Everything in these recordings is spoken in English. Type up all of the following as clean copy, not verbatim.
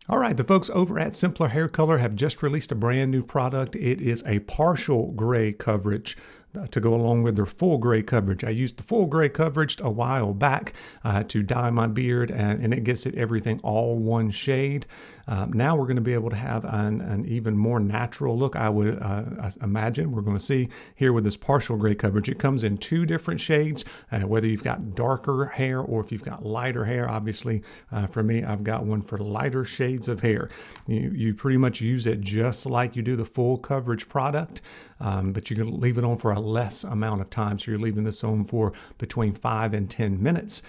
All right, the folks over at Simpler Hair Color have just released a brand new product. It is a partial gray coverage to go along with their full gray coverage. I used the full gray coverage a while back to dye my beard, and it gets it everything all one shade. Now we're going to be able to have an even more natural look, I would imagine. We're going to see here with this partial gray coverage. It comes in two different shades, whether you've got darker hair or if you've got lighter hair. Obviously, for me, I've got one for lighter shades of hair. You pretty much use it just like you do the full coverage product, but you can leave it on for a less amount of time. So you're leaving this on for between 5 and 10 minutes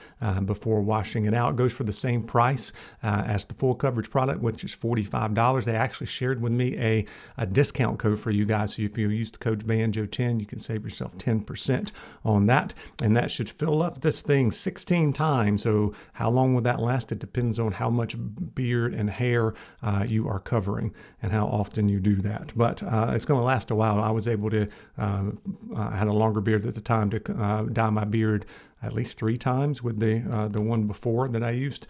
before washing it out. It goes for the same price as the full coverage product, which is $45. They actually shared with me a discount code for you guys. So if you use the code BANJO10, you can save yourself 10% on that. And that should fill up this thing 16 times. So how long will that last? It depends on how much beard and hair you are covering and how often you do that. But it's going to last a while. I was able to, I had a longer beard at the time, to dye my beard at least 3 times with the one before that I used.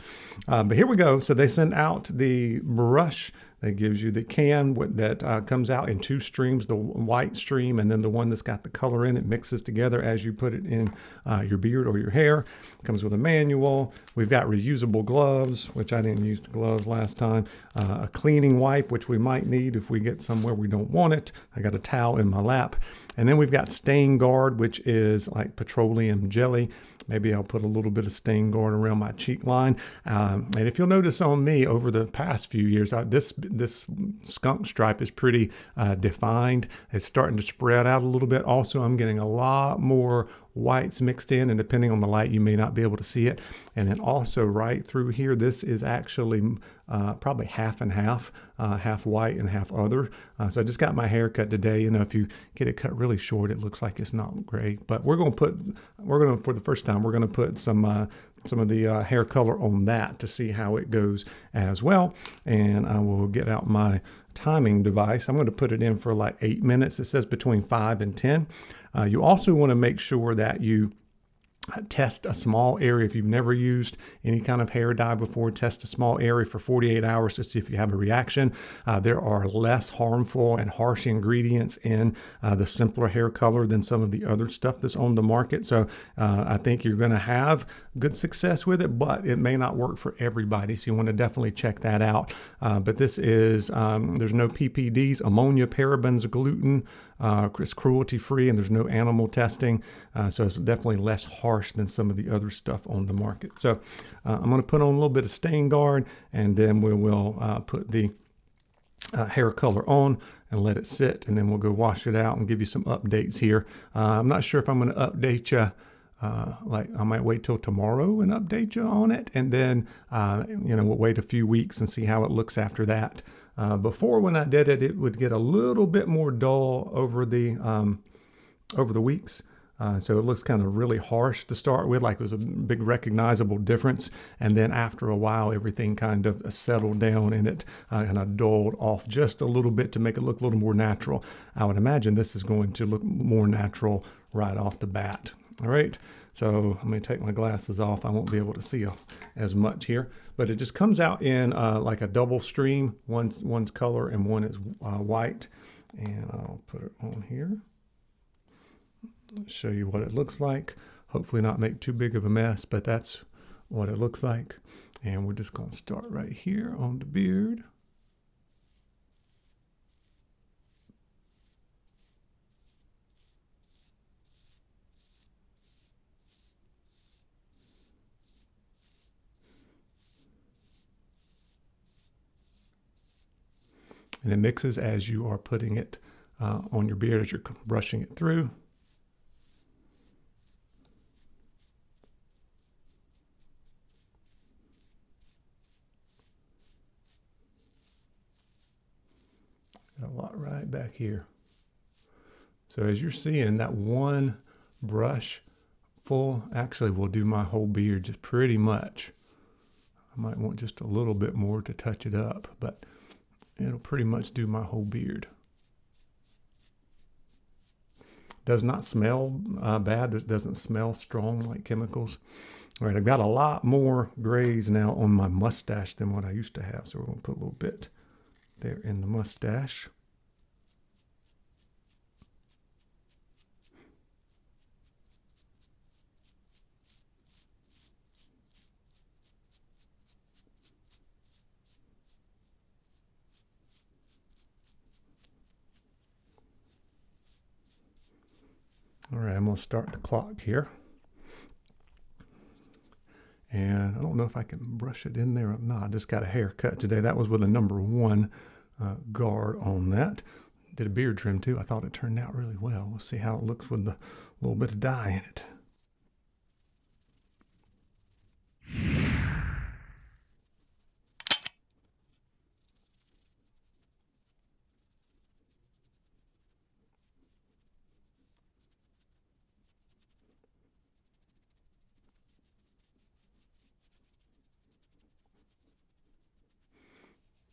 But here we go. So they sent out the brush that gives you the can that comes out in 2 streams, the white stream and then the one that's got the color in it, mixes together as you put it in your beard or your hair. It comes with a manual. We've got reusable gloves, which I didn't use the gloves last time. A cleaning wipe, which we might need if we get somewhere we don't want it. I got a towel in my lap. And then we've got Stain Guard, which is like petroleum jelly. Maybe I'll put a little bit of Stain Guard around my cheek line. And if you'll notice on me over the past few years, this skunk stripe is pretty defined. It's starting to spread out a little bit. Also, I'm getting a lot more whites mixed in, and depending on the light, you may not be able to see it. And then also right through here, this is actually probably half and half, half white and half other. So I just got my hair cut today. You know, if you get it cut really short, it looks like it's not gray. But for the first time, we're gonna put some of the hair color on that to see how it goes as well. And I will get out my timing device. I'm going to put it in for like 8 minutes. It says between 5 and 10. You also want to make sure that you test a small area. If you've never used any kind of hair dye before, test a small area for 48 hours to see if you have a reaction. There are less harmful and harsh ingredients in the Simpler Hair Color than some of the other stuff that's on the market. So I think you're going to have good success with it, but it may not work for everybody. So you want to definitely check that out. But this is, there's no PPDs, ammonia, parabens, gluten. It's cruelty free, and there's no animal testing. So it's definitely less harsh than some of the other stuff on the market. So I'm going to put on a little bit of Stain Guard, and then we will put the hair color on and let it sit, and then we'll go wash it out and give you some updates here. I'm not sure if I'm going to update you. Like I might wait till tomorrow and update you on it, and then we'll wait a few weeks and see how it looks after that. Before, when I did it, it would get a little bit more dull over the weeks. So it looks kind of really harsh to start with, like it was a big recognizable difference. And then after a while, everything kind of settled down and it kind of dulled off just a little bit to make it look a little more natural. I would imagine this is going to look more natural right off the bat. All right, so I'm going to take my glasses off. I won't be able to see as much here, but it just comes out in like a double stream. One's color and one is white. And I'll put it on here. Show you what it looks like. Hopefully not make too big of a mess, but that's what it looks like. And we're just going to start right here on the beard. And it mixes as you are putting it on your beard, as you're brushing it through. Got a lot right back here. So as you're seeing, that one brush full actually will do my whole beard just pretty much. I might want just a little bit more to touch it up, but it'll pretty much do my whole beard. Does not smell bad. It doesn't smell strong like chemicals. All right, I've got a lot more grays now on my mustache than what I used to have. So we're going to put a little bit there in the mustache. All right, I'm going to start the clock here. And I don't know if I can brush it in there or not. I just got a haircut today. That was with a number 1 guard on that. Did a beard trim too. I thought it turned out really well. We'll see how it looks with the little bit of dye in it.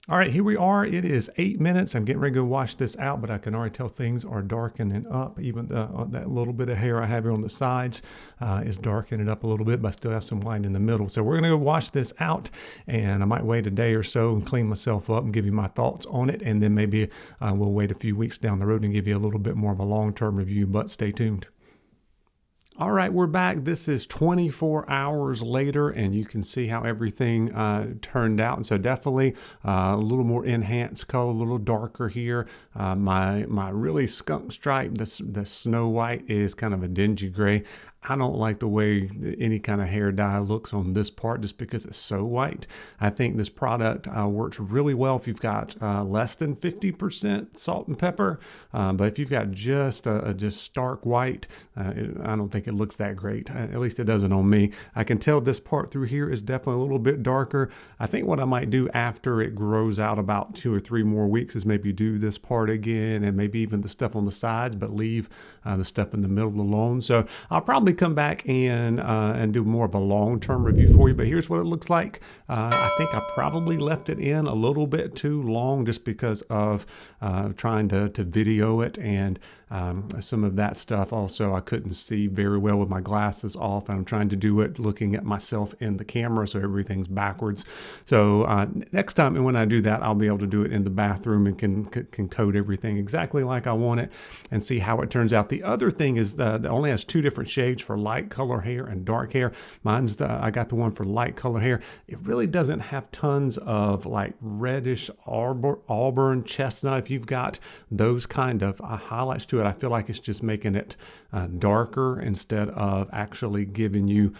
All right, here we are. It is 8 minutes. I'm getting ready to go wash this out, but I can already tell things are darkening up. Even that little bit of hair I have here on the sides is darkening up a little bit, but I still have some white in the middle. So we're going to go wash this out, and I might wait a day or so and clean myself up and give you my thoughts on it, and then maybe we'll wait a few weeks down the road and give you a little bit more of a long-term review, but stay tuned. All right, we're back. This is 24 hours later, and you can see how everything turned out. And so definitely a little more enhanced color, a little darker here. My really skunk stripe, the snow white, is kind of a dingy gray. I don't like the way any kind of hair dye looks on this part just because it's so white. I think this product works really well if you've got less than 50% salt and pepper. But if you've got just stark white, I don't think it looks that great. At least it doesn't on me. I can tell this part through here is definitely a little bit darker. I think what I might do after it grows out about 2 or 3 more weeks is maybe do this part again and maybe even the stuff on the sides, but leave the stuff in the middle alone. So I'll probably come back and do more of a long-term review for you, but here's what it looks like. I think I probably left it in a little bit too long just because of trying to video it, and some of that stuff also I couldn't see very well with my glasses off, and I'm trying to do it looking at myself in the camera, so everything's backwards. So next time when I do that, I'll be able to do it in the bathroom and can code everything exactly like I want it and see how it turns out. The other thing is that it only has 2 different shades for light color hair and dark hair. I got the one for light color hair. It really doesn't have tons of like reddish auburn chestnut. If you've got those kind of highlights to it, I feel like it's just making it darker instead of actually giving you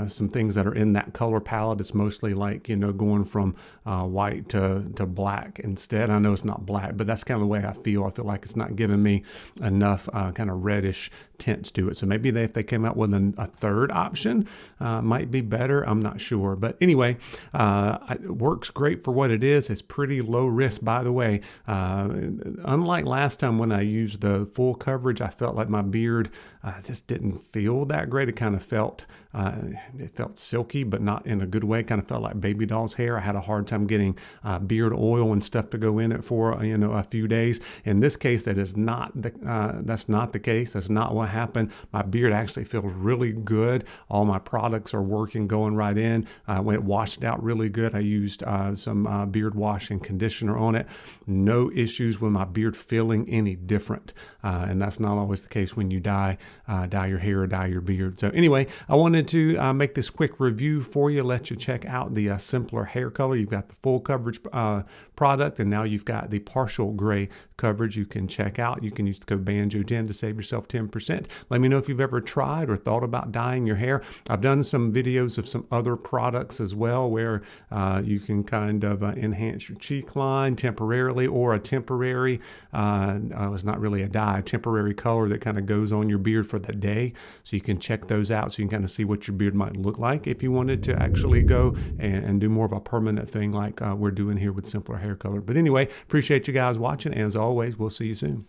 some things that are in that color palette. It's mostly like, going from white to black instead. I know it's not black, but that's kind of the way I feel. I feel like it's not giving me enough kind of reddish tints to it. So maybe if they came out with a third option, might be better. I'm not sure. But anyway, it works great for what it is. It's pretty low risk, by the way. Unlike last time when I used the full coverage, I felt like my beard just didn't feel that great. It kind of felt silky, but not in a good way. Kind of felt like baby doll's hair. I had a hard time getting beard oil and stuff to go in it for a few days. In this case, that's not the case. That's not what happened. My beard actually feels really good. All my products are working, going right in. When it washed out really good, I used some beard wash and conditioner on it. No issues with my beard feeling any different, and that's not always the case when you dye your hair or dye your beard. So anyway, I wanted to make this quick review for you, let you check out the simpler hair color. You've got the full coverage product, and now you've got the partial gray coverage you can check out. You can use the code BANJO10 to save yourself 10%. Let me know if you've ever tried or thought about dyeing your hair. I've done some videos of some other products as well where you can kind of enhance your cheek line temporarily, or a temporary, it's not really a dye, a temporary color that kind of goes on your beard for the day. So you can check those out so you can kind of see what your beard might look like if you wanted to actually go and do more of a permanent thing like we're doing here with simpler hair color. But anyway, appreciate you guys watching, and as always, we'll see you soon.